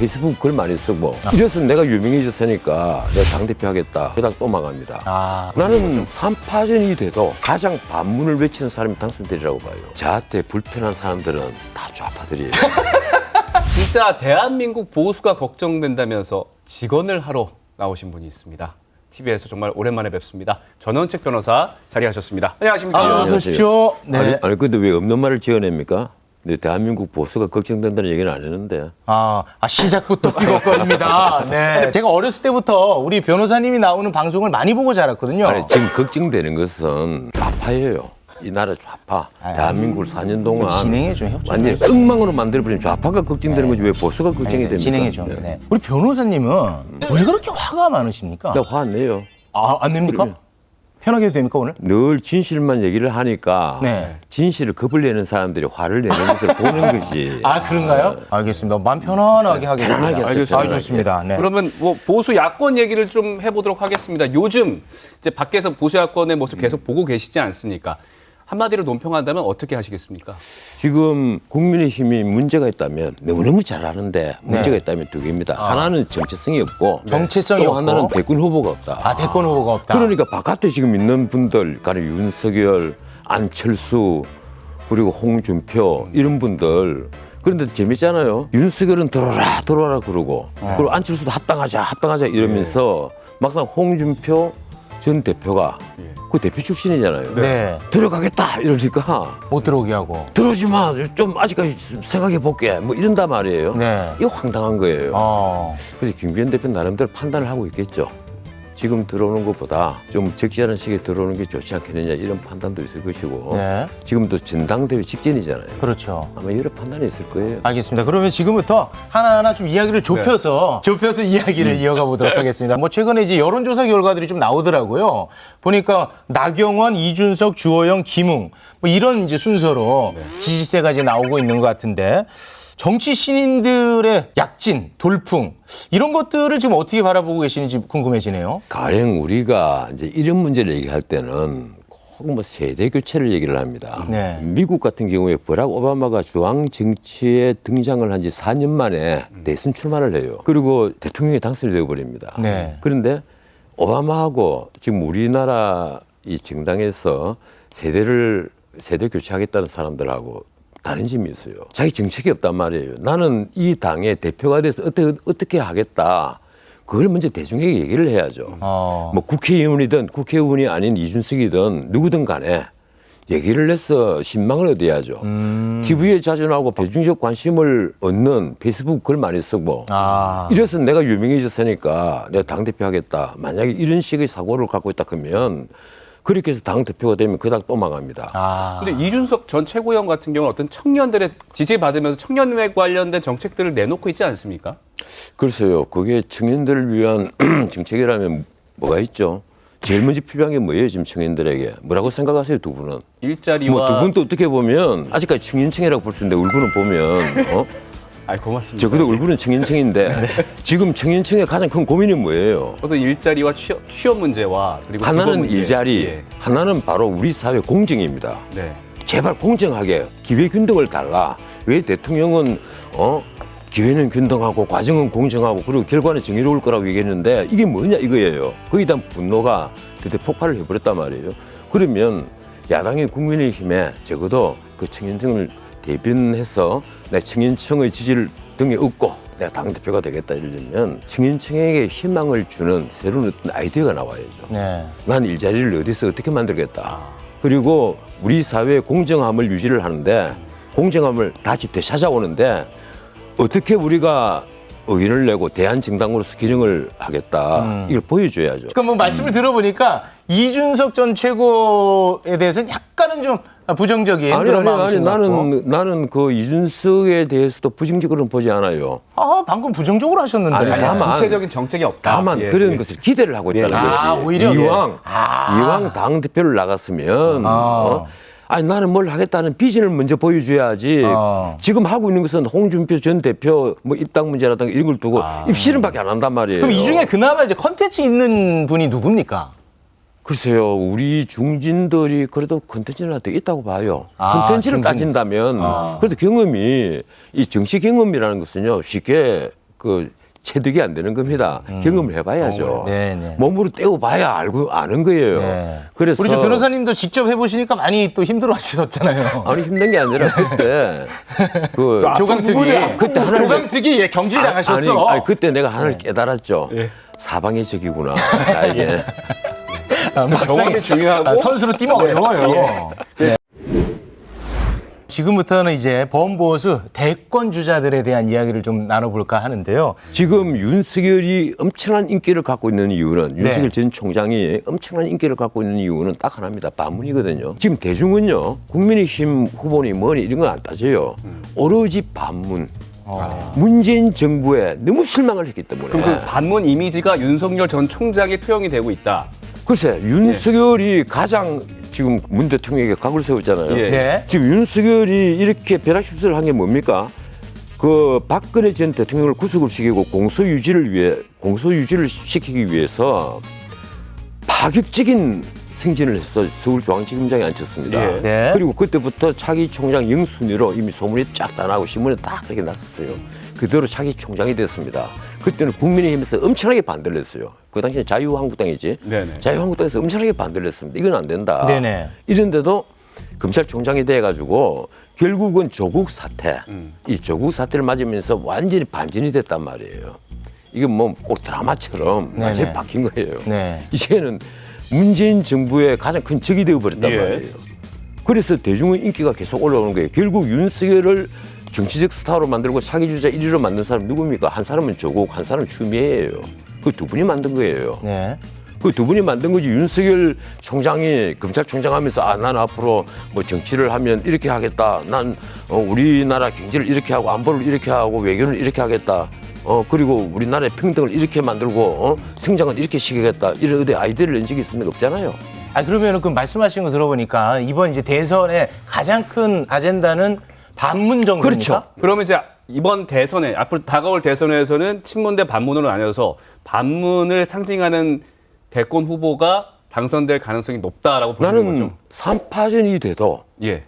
페이스북 글 많이 쓰고 이래서 내가 유명해졌으니까 내가 당대표 하겠다. 그러다 또 망합니다. 나는 3파전이 돼도 가장 반문을 외치는 사람이 당선되리라고 봐요. 저한테 불편한 사람들은 다 좌파들이에요. 진짜 대한민국 보수가 걱정된다면서 직언을 하러 나오신 분이 있습니다. TV에서 정말 오랜만에 뵙습니다. 전원책 변호사 자리하셨습니다. 안녕하십니까? 어서 오십시오. 네. 아니 근데 왜 없는 말을 지어냅니까? 근데 대한민국 보수가 걱정된다는 얘기는 안 했는데. 시작부터 삐걱거립니다. 네. 제가 어렸을 때부터 우리 변호사님이 나오는 방송을 많이 보고 자랐거든요. 아니 지금 걱정되는 것은 좌파예요. 이 나라 좌파. 대한민국을 4년 동안 진행해 좀 협조. 완전히 엉망으로 만들어버린 좌파가 걱정되는 거지 왜 보수가 걱정이 됩니까? 진행해 좀. 네. 우리 변호사님은 왜 그렇게 화가 많으십니까? 나 화 안 내요. 안 냅니까? 그래. 편하게 해도 됩니까 오늘? 늘 진실만 얘기를 하니까 네. 진실을 겁을 내는 사람들이 화를 내는 것을 보는 거지. 그런가요? 알겠습니다. 마음 편안하게 하겠습니다. 편하게 하세요, 편하게. 좋습니다. 네. 그러면 뭐 보수 야권 얘기를 좀 해보도록 하겠습니다. 요즘 이제 밖에서 보수 야권의 모습 계속 보고 계시지 않습니까? 한마디로 논평한다면 어떻게 하시겠습니까? 지금 국민의힘이 문제가 있다면 너무너무 잘 아는데 문제가 있다면 두 개입니다. 하나는 정체성이 없고 정체성이 또 없고. 하나는 대권 후보가 없다. 대권 후보가 없다. 그러니까 바깥에 지금 있는 분들, 가령 윤석열, 안철수, 그리고 홍준표 이런 분들. 그런데 재밌잖아요. 윤석열은 들어와라 그러고 그리고 안철수도 합당하자 이러면서 막상 홍준표 전 대표가 그 대표 출신이잖아요. 네. 들어가겠다 이러니까 못 들어오게 하고. 들어오지 마. 좀 아직까지 생각해 볼게. 뭐 이런단 말이에요. 네. 이거 황당한 거예요. 네. 그래서 김기현 대표 나름대로 판단을 하고 있겠죠. 지금 들어오는 것보다 좀 적지 않은 시기에 들어오는 게 좋지 않겠느냐 이런 판단도 있을 것이고 네. 지금도 전당대회 직전이잖아요. 그렇죠. 아마 여러 판단이 있을 거예요. 알겠습니다. 그러면 지금부터 하나하나 좀 이야기를 좁혀서 이야기를 이어가 보도록 하겠습니다. 뭐 최근에 이제 여론조사 결과들이 좀 나오더라고요. 보니까 나경원, 이준석, 주호영, 김웅 뭐 이런 이제 순서로 지지세가 이제 나오고 있는 것 같은데 정치 신인들의 약진, 돌풍 이런 것들을 지금 어떻게 바라보고 계시는지 궁금해지네요. 가령 우리가 이제 이런 문제를 얘기할 때는 꼭 뭐 세대 교체를 얘기를 합니다. 네. 미국 같은 경우에 버락 오바마가 중앙 정치에 등장을 한 지 4년 만에 대선 출마를 해요. 그리고 대통령이 당선이 되어버립니다. 네. 그런데 오바마하고 지금 우리나라 이 정당에서 세대 교체하겠다는 사람들하고 다른 점이 있어요. 자기 정책이 없단 말이에요. 나는 이 당의 대표가 돼서 어떻게 하겠다. 그걸 먼저 대중에게 얘기를 해야죠. 뭐 국회의원이든 국회의원이 아닌 이준석이든 누구든 간에 얘기를 해서 신망을 얻어야죠. TV에 자주 나오고 대중적 관심을 얻는 페이스북 글 많이 쓰고 이래서 내가 유명해졌으니까 내가 당대표 하겠다. 만약에 이런 식의 사고를 갖고 있다 그러면 그렇게 해서 당대표가 되면 그닥 또 망합니다. 근데 이준석 전 최고위원 같은 경우는 어떤 청년들의 지지받으면서 청년에 관련된 정책들을 내놓고 있지 않습니까? 글쎄요. 그게 청년들을 위한 정책이라면 뭐가 있죠? 제일 먼저 필요한 게 뭐예요? 지금 청년들에게. 뭐라고 생각하세요? 두 분은? 일자리와 뭐 두 분도 어떻게 보면 아직까지 청년층이라고 볼 수 있는데 얼굴은 보면 고맙습니다. 적어도 얼굴은 청년층인데 지금 청년층의 가장 큰 고민이 뭐예요? 어떤 일자리와 취업 문제와 그리고 주거 하나는 문제. 일자리, 예. 하나는 바로 우리 사회 공정입니다. 네. 제발 공정하게 기회 균등을 달라. 왜 대통령은 기회는 균등하고 과정은 공정하고 그리고 결과는 정의로울 거라고 얘기했는데 이게 뭐냐 이거예요. 거기에 대한 분노가 그때 폭발을 해버렸단 말이에요. 그러면 야당의 국민의힘에 적어도 그 청년층을 대변해서 내가 청년층의 지지를 등에 얻고 내가 당대표가 되겠다 이러려면 청년층에게 희망을 주는 새로운 어떤 아이디어가 나와야죠. 네. 난 일자리를 어디서 어떻게 만들겠다. 그리고 우리 사회의 공정함을 유지를 하는데 공정함을 다시 되찾아오는데 어떻게 우리가 의의를 내고 대한정당으로서 기능을 하겠다. 이걸 보여줘야죠. 그러니까 뭐 말씀을 들어보니까 이준석 전 최고에 대해서는 약간은 좀 부정적인 그런 마음이신 것 같고. 나는 그 이준석에 대해서도 부정적으로는 보지 않아요. 방금 부정적으로 하셨는데. 아니, 다만 구체적인 정책이 없다. 다만 예, 그런 예. 것을 기대를 하고 있다는 거지. 오히려 이왕 당 대표를 나갔으면 아니 나는 뭘 하겠다는 비전을 먼저 보여줘야지. 지금 하고 있는 것은 홍준표 전 대표 뭐 입당 문제라든가 이런 걸 두고 입씨름밖에 안 한단 말이에요. 그럼 이 중에 그나마 이제 컨텐츠 있는 분이 누굽니까? 글쎄요, 우리 중진들이 그래도 컨텐츠는 되게 있다고 봐요. 컨텐츠를 따진다면 그래도 경험이 이 정치 경험이라는 것은요 쉽게 그 체득이 안 되는 겁니다. 경험을 해봐야죠. 네네. 몸으로 떼어봐야 알고 아는 거예요. 네. 그래서 우리 저 변호사님도 직접 해보시니까 많이 또 힘들어하셨잖아요. 아니 힘든 게 아니라 그때 그 조강특위, 그때 하나를 조강특위 예, 경질 당하셨어. 아니, 그때 내가 하나를 깨달았죠. 예. 사방의 적이구나 나에게. 경험이 중요하고 선수로 뛰면 어려워요. 네. 지금부터는 이제 보험보수 대권 주자들에 대한 이야기를 좀 나눠볼까 하는데요. 지금 윤석열이 엄청난 인기를 갖고 있는 이유는 네. 윤석열 전 총장이 엄청난 인기를 갖고 있는 이유는 딱 하나입니다. 반문이거든요. 지금 대중은요 국민의힘 후보니 뭐니 이런 건 안 따져요. 오로지 반문. 문재인 정부에 너무 실망을 했기 때문에. 그럼 그 반문 이미지가 윤석열 전 총장에 투영이 되고 있다. 글쎄 윤석열이 가장 지금 문 대통령에게 각을 세웠잖아요. 예. 네. 지금 윤석열이 이렇게 벼락십수를 한 게 뭡니까? 그 박근혜 전 대통령을 구속을 시키고 공소유지를 시키기 위해서 파격적인 승진을 해서 서울중앙지검장에 앉혔습니다. 예. 네. 그리고 그때부터 차기 총장 영순위로 이미 소문이 쫙 다 나고 신문에 딱 그렇게 났었어요. 그대로 차기 총장이 됐습니다. 그때는 국민의힘에서 엄청나게 반대를 했어요. 그 당시에 자유한국당이지. 네네. 자유한국당에서 엄청나게 반대를 했습니다. 이건 안 된다. 네네. 이런데도 검찰총장이 돼가지고 결국은 조국 사태, 이 조국 사태를 맞으면서 완전히 반전이 됐단 말이에요. 이게 뭐 꼭 드라마처럼 네네. 완전히 바뀐 거예요. 네. 이제는 문재인 정부의 가장 큰 적이 되어버렸단 예. 말이에요. 그래서 대중의 인기가 계속 올라오는 거예요. 결국 윤석열을 정치적 스타로 만들고 차기주자 1위로 만든 사람 누굽니까? 한 사람은 조국, 한 사람은 추미애예요. 그 두 분이 만든 거예요. 네. 그 두 분이 만든 거지. 윤석열 총장이 검찰총장 하면서 난 앞으로 뭐 정치를 하면 이렇게 하겠다. 난 우리나라 경제를 이렇게 하고 안보를 이렇게 하고 외교를 이렇게 하겠다. 그리고 우리나라의 평등을 이렇게 만들고 성장을 이렇게 시키겠다. 이런 어디 아이디어를 낸 적이 있습니까? 없잖아요. 아 그러면은 그 말씀하신 거 들어보니까 이번 이제 대선의 가장 큰 아젠다는 반문 정도입니까? 그렇죠. 그러면 이제 이번 대선에 앞으로 다가올 대선에서는 친문 대 반문으로 나뉘어서 반문을 상징하는 대권 후보가 당선될 가능성이 높다라고 보시는 나는 거죠? 3파전이 돼도 예.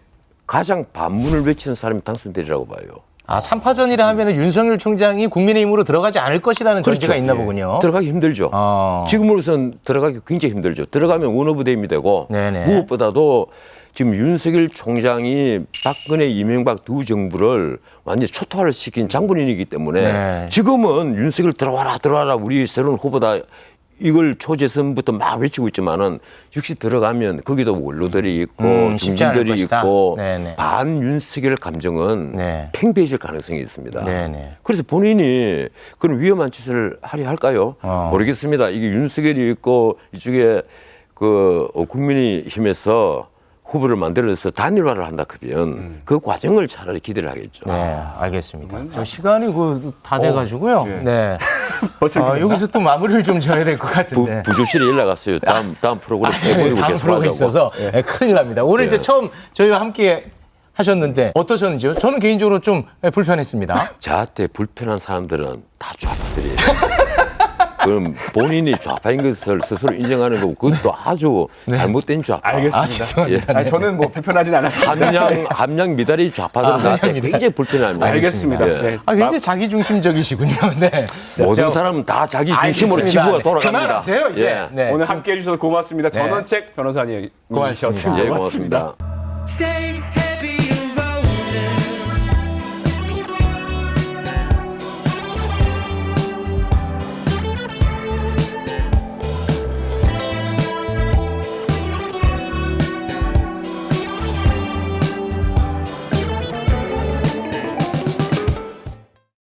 가장 반문을 외치는 사람이 당선되리라고 봐요. 아 3파전이라 하면은 윤석열 총장이 국민의힘으로 들어가지 않을 것이라는 전제가 있나 보군요. 들어가기 힘들죠. 지금으로선 들어가기 굉장히 힘들죠. 들어가면 원오브대임이 되고 네네. 무엇보다도 지금 윤석열 총장이 박근혜, 이명박 두 정부를 완전히 초토화를 시킨 장본인이기 때문에 네. 지금은 윤석열 들어와라 우리 새로운 후보다 이걸 초재선부터 막 외치고 있지만은 역시 들어가면 거기도 원로들이 있고 쉽지 않을 중진들이 것이다. 있고 네네. 반윤석열 감정은 네. 팽배해질 가능성이 있습니다. 네네. 그래서 본인이 그런 위험한 짓을 하려 할까요? 모르겠습니다. 이게 윤석열이 있고 이쪽에 그 국민의힘에서 후보를 만들어서 단일화를 한다 그러면 그 과정을 차라리 기대를 하겠죠. 네, 알겠습니다. 시간이 다 돼가지고요. 네. 벌써 여기서 또 마무리를 좀 져야 될 것 같은데. 부조실에 연락 왔어요. 다음 프로그램 해버리고 다음 계속 프로가 하자고. 있어서 네, 큰일 납니다. 오늘 이제 처음 저희와 함께 하셨는데 어떠셨는지요? 저는 개인적으로 좀 불편했습니다. 저한테 불편한 사람들은 다 좌파들이에요. 그럼 본인이 좌파인 것을 스스로 인정하는 거고 그것도 아주 잘못된 좌파. 알겠습니다. 아, 죄송합니다. 아니, 저는 뭐 불편하진 않았습니다. 함량 미달이 좌파들은 나한테 함량 미달. 굉장히 불편합니다. 알겠습니다. 예. 네. 굉장히 자기중심적이시군요. 네. 모든 사람은 다 자기 중심으로 알겠습니다. 지구가 네. 돌아갑니다. 그만하세요, 이제. 예. 네. 오늘 함께해 주셔서 고맙습니다. 전원책 변호사님 고맙습니다. 예, 고맙습니다. Stay